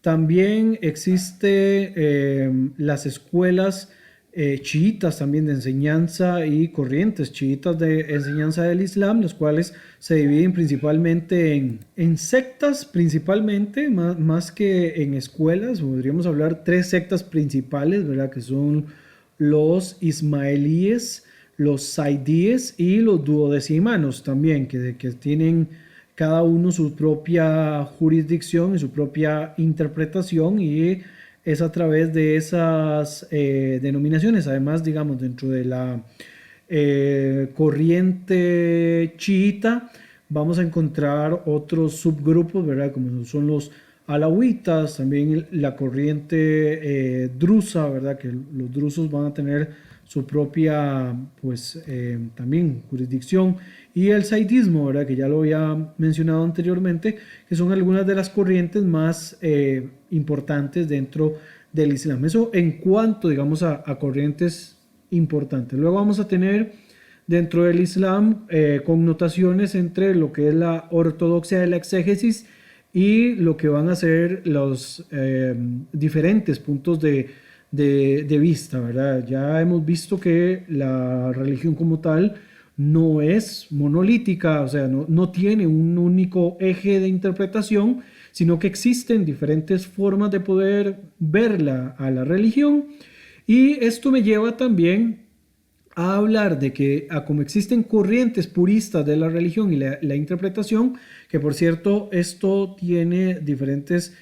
También existe las escuelas chiitas también de enseñanza y corrientes chiitas de enseñanza del Islam, las cuales se dividen principalmente en sectas, principalmente, más que en escuelas. Podríamos hablar 3 sectas principales, ¿verdad?, que son los ismaelíes, los zaidíes y los duodecimanos también, que tienen cada uno su propia jurisdicción y su propia interpretación, y es a través de esas denominaciones. Además, digamos, dentro de la corriente chiita vamos a encontrar otros subgrupos, ¿verdad? Como son los alawitas, también la corriente drusa, ¿verdad? Que los drusos van a tener su propia, pues, también jurisdicción, y el saidismo, ¿verdad? Que ya lo había mencionado anteriormente, que son algunas de las corrientes más importantes dentro del Islam. Eso en cuanto, digamos, a corrientes importantes. Luego vamos a tener dentro del Islam connotaciones entre lo que es la ortodoxia de la exégesis y lo que van a ser los diferentes puntos de vista, ¿verdad? Ya hemos visto que la religión como tal no es monolítica, o sea, no tiene un único eje de interpretación, sino que existen diferentes formas de poder verla a la religión. Y esto me lleva también a hablar de que, como existen corrientes puristas de la religión y la interpretación, que por cierto esto tiene diferentes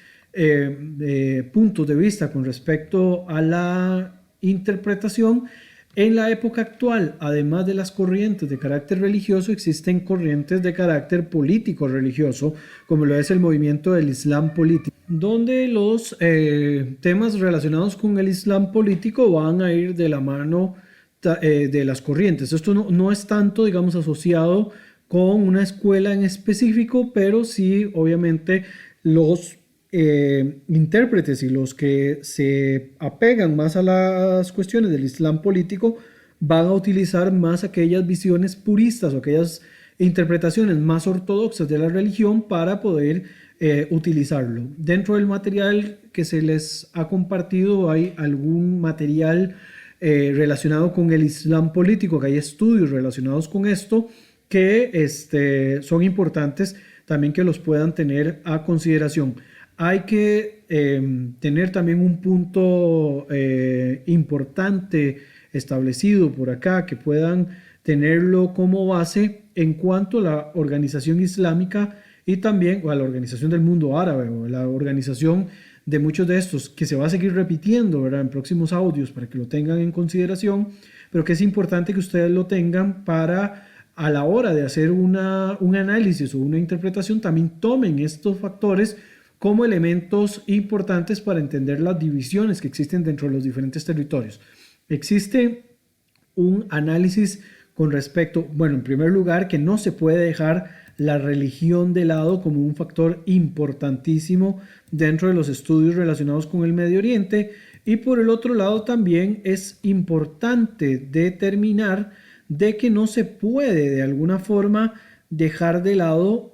puntos de vista con respecto a la interpretación. En la época actual, además de las corrientes de carácter religioso, existen corrientes de carácter político-religioso, como lo es el movimiento del Islam político, donde los temas relacionados con el Islam político van a ir de la mano de las corrientes. Esto no es tanto, digamos, asociado con una escuela en específico, pero sí, obviamente, los intérpretes y los que se apegan más a las cuestiones del Islam político van a utilizar más aquellas visiones puristas o aquellas interpretaciones más ortodoxas de la religión para poder utilizarlo. Dentro del material que se les ha compartido hay algún material relacionado con el Islam político, que hay estudios relacionados con esto que son importantes también que los puedan tener a consideración. Hay que tener también un punto importante establecido por acá, que puedan tenerlo como base en cuanto a la organización islámica y también a la organización del mundo árabe, o la organización de muchos de estos, que se va a seguir repitiendo, ¿verdad?, en próximos audios para que lo tengan en consideración, pero que es importante que ustedes lo tengan para, a la hora de hacer un análisis o una interpretación, también tomen estos factores como elementos importantes para entender las divisiones que existen dentro de los diferentes territorios. Existe un análisis con respecto, bueno, en primer lugar, que no se puede dejar la religión de lado como un factor importantísimo dentro de los estudios relacionados con el Medio Oriente, y por el otro lado también es importante determinar de que no se puede de alguna forma dejar de lado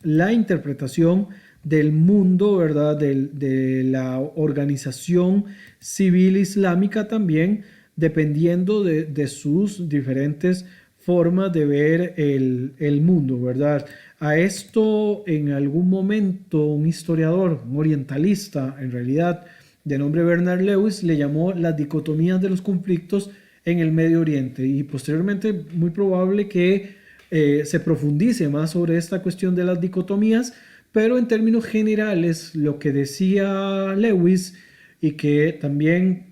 la interpretación del mundo, ¿verdad?, de la organización civil islámica también, dependiendo de sus diferentes formas de ver el mundo, ¿verdad? A esto en algún momento un historiador, un orientalista en realidad, de nombre Bernard Lewis, le llamó las dicotomías de los conflictos en el Medio Oriente, y posteriormente muy probable que se profundice más sobre esta cuestión de las dicotomías, pero en términos generales lo que decía Lewis, y que también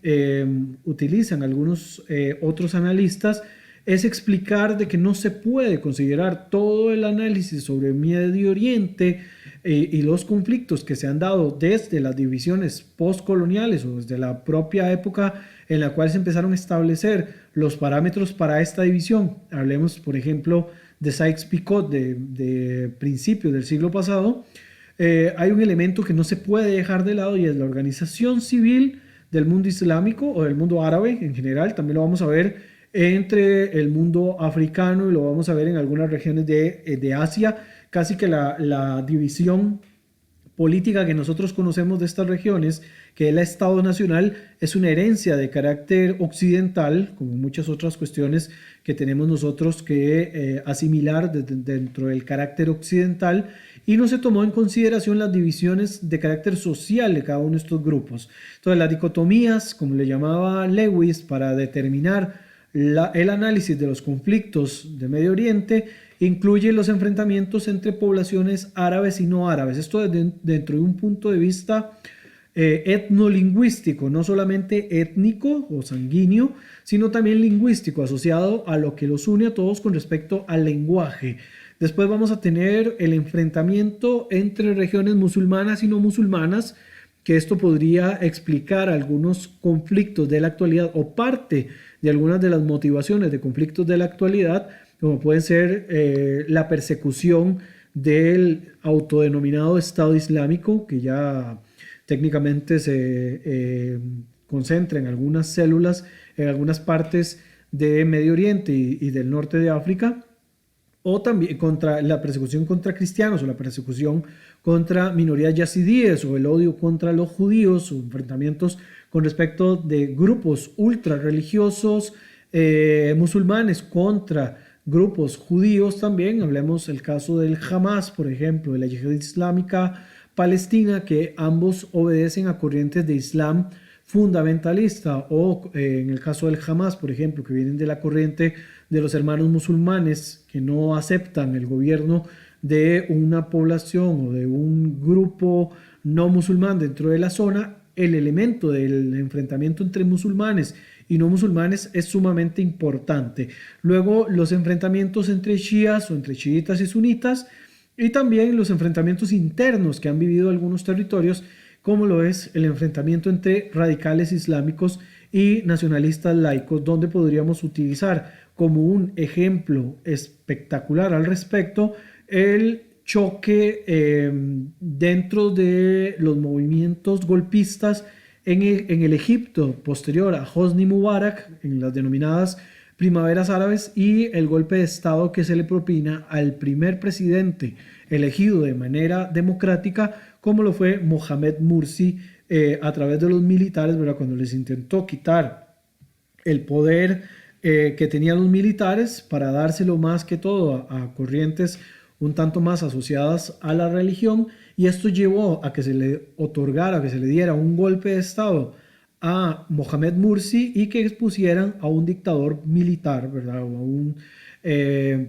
utilizan algunos otros analistas, es explicar de que no se puede considerar todo el análisis sobre Medio Oriente y los conflictos que se han dado desde las divisiones postcoloniales o desde la propia época en la cual se empezaron a establecer los parámetros para esta división. Hablemos, por ejemplo, de Sykes-Picot de principios del siglo pasado. Hay un elemento que no se puede dejar de lado, y es la organización civil del mundo islámico o del mundo árabe en general. También lo vamos a ver entre el mundo africano y lo vamos a ver en algunas regiones de Asia. Casi que la división política que nosotros conocemos de estas regiones, que es el Estado Nacional, es una herencia de carácter occidental, como muchas otras cuestiones que tenemos nosotros que asimilar dentro del carácter occidental, y no se tomó en consideración las divisiones de carácter social de cada uno de estos grupos. Entonces, las dicotomías, como le llamaba Lewis, para determinar El análisis de los conflictos de Medio Oriente incluye los enfrentamientos entre poblaciones árabes y no árabes. Esto dentro de un punto de vista etnolingüístico, no solamente étnico o sanguíneo, sino también lingüístico, asociado a lo que los une a todos con respecto al lenguaje. Después vamos a tener el enfrentamiento entre regiones musulmanas y no musulmanas, que esto podría explicar algunos conflictos de la actualidad o parte de algunas de las motivaciones de conflictos de la actualidad, como pueden ser la persecución del autodenominado Estado Islámico, que ya técnicamente se concentra en algunas células, en algunas partes de Medio Oriente y del norte de África, o también contra la persecución contra cristianos o la persecución contra minorías yazidíes o el odio contra los judíos o enfrentamientos con respecto de grupos ultra religiosos musulmanes contra grupos judíos también. Hablemos el caso del Hamas, por ejemplo, de la Yihad Islámica Palestina, que ambos obedecen a corrientes de Islam fundamentalista, o en el caso del Hamas, por ejemplo, que vienen de la corriente de los hermanos musulmanes que no aceptan el gobierno de una población o de un grupo no musulmán dentro de la zona. El elemento del enfrentamiento entre musulmanes y no musulmanes es sumamente importante. Luego, los enfrentamientos entre chiíes o entre chiitas y sunitas, y también los enfrentamientos internos que han vivido algunos territorios, como lo es el enfrentamiento entre radicales islámicos y nacionalistas laicos, donde podríamos utilizar como un ejemplo espectacular al respecto el choque dentro de los movimientos golpistas en el Egipto posterior a Hosni Mubarak, en las denominadas primaveras árabes, y el golpe de Estado que se le propina al primer presidente elegido de manera democrática, como lo fue Mohamed Morsi, a través de los militares, ¿verdad? Cuando les intentó quitar el poder que tenían los militares para dárselo más que todo a corrientes un tanto más asociadas a la religión, y esto llevó a que se le otorgara, que se le diera un golpe de Estado a Mohamed Morsi y que expusieran a un dictador militar, ¿verdad? O a un,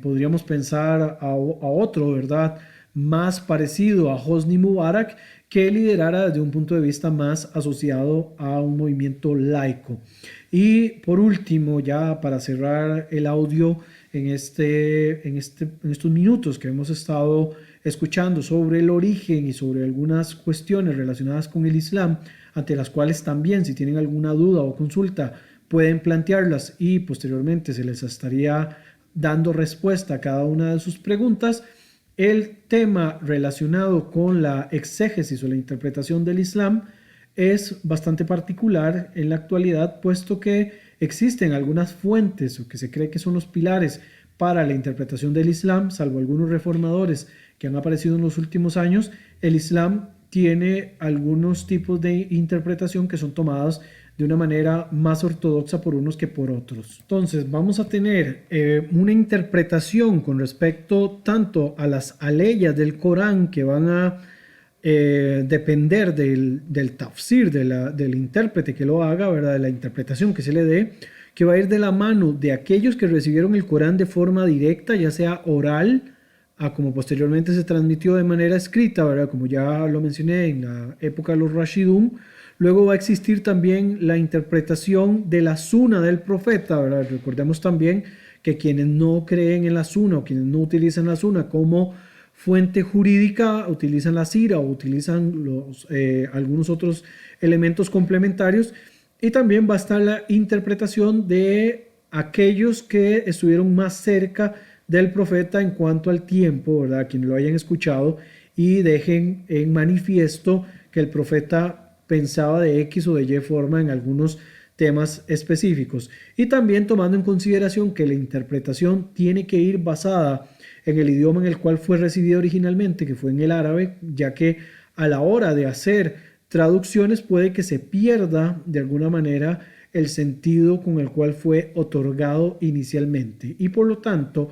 podríamos pensar a otro, ¿verdad?, más parecido a Hosni Mubarak, que liderara desde un punto de vista más asociado a un movimiento laico. Y por último, ya para cerrar el audio en estos minutos que hemos estado escuchando sobre el origen y sobre algunas cuestiones relacionadas con el Islam, ante las cuales también, si tienen alguna duda o consulta, pueden plantearlas y posteriormente se les estaría dando respuesta a cada una de sus preguntas. El tema relacionado con la exégesis o la interpretación del Islam es bastante particular en la actualidad, puesto que existen algunas fuentes o que se cree que son los pilares para la interpretación del Islam, salvo algunos reformadores que han aparecido en los últimos años. El Islam tiene algunos tipos de interpretación que son tomadas de una manera más ortodoxa por unos que por otros. Entonces vamos a tener una interpretación con respecto tanto a las aleyas del Corán, que van a depender del tafsir, del intérprete que lo haga, ¿verdad?, de la interpretación que se le dé, que va a ir de la mano de aquellos que recibieron el Corán de forma directa, ya sea oral, a como posteriormente se transmitió de manera escrita, ¿verdad?, como ya lo mencioné en la época de los Rashidun. Luego va a existir también la interpretación de la suna del profeta, ¿verdad? Recordemos también que quienes no creen en la suna o quienes no utilizan la suna como fuente jurídica, utilizan la sira o utilizan algunos otros elementos complementarios. Y también va a estar la interpretación de aquellos que estuvieron más cerca del profeta en cuanto al tiempo, ¿verdad?, quienes lo hayan escuchado y dejen en manifiesto que el profeta pensaba de X o de Y forma en algunos temas específicos. Y también tomando en consideración que la interpretación tiene que ir basada en el idioma en el cual fue recibida originalmente, que fue en el árabe, ya que a la hora de hacer traducciones puede que se pierda de alguna manera el sentido con el cual fue otorgado inicialmente. Y por lo tanto,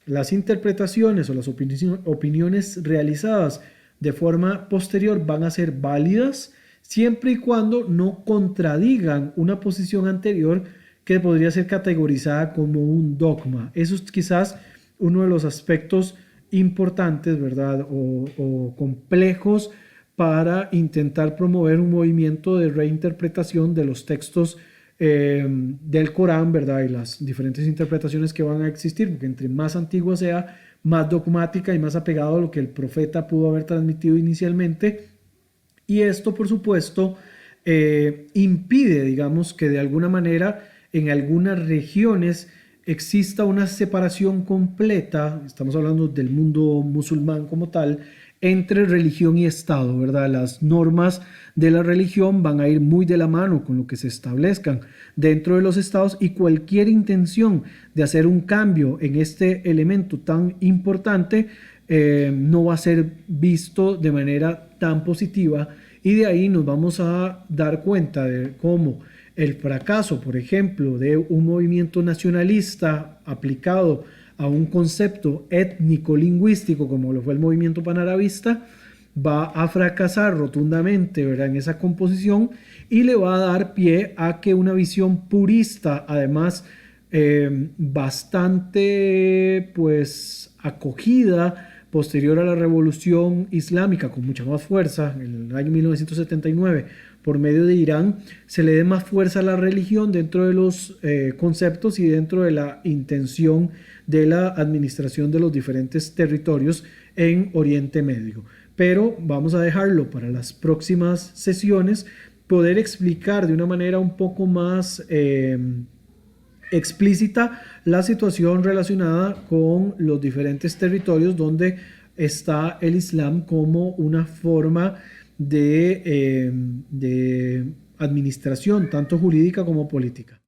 las interpretaciones o las opiniones realizadas de forma posterior van a ser válidas siempre y cuando no contradigan una posición anterior que podría ser categorizada como un dogma. Eso es quizás uno de los aspectos importantes, ¿verdad? O complejos para intentar promover un movimiento de reinterpretación de los textos del Corán, ¿verdad? Y las diferentes interpretaciones que van a existir, porque entre más antigua sea, más dogmática y más apegado a lo que el profeta pudo haber transmitido inicialmente. Y esto, por supuesto, impide, digamos, que de alguna manera en algunas regiones exista una separación completa, estamos hablando del mundo musulmán como tal, entre religión y Estado, ¿verdad? Las normas de la religión van a ir muy de la mano con lo que se establezcan dentro de los estados, y cualquier intención de hacer un cambio en este elemento tan importante no va a ser visto de manera tan positiva, y de ahí nos vamos a dar cuenta de cómo el fracaso, por ejemplo, de un movimiento nacionalista aplicado a un concepto étnico-lingüístico como lo fue el movimiento panarabista, va a fracasar rotundamente, ¿verdad?, en esa composición, y le va a dar pie a que una visión purista, además bastante pues acogida posterior a la revolución islámica con mucha más fuerza en el año 1979 por medio de Irán, se le dé más fuerza a la religión dentro de los conceptos y dentro de la intención de la administración de los diferentes territorios en Oriente Medio. Pero vamos a dejarlo para las próximas sesiones, poder explicar de una manera un poco más explícita la situación relacionada con los diferentes territorios donde está el Islam como una forma de administración, tanto jurídica como política.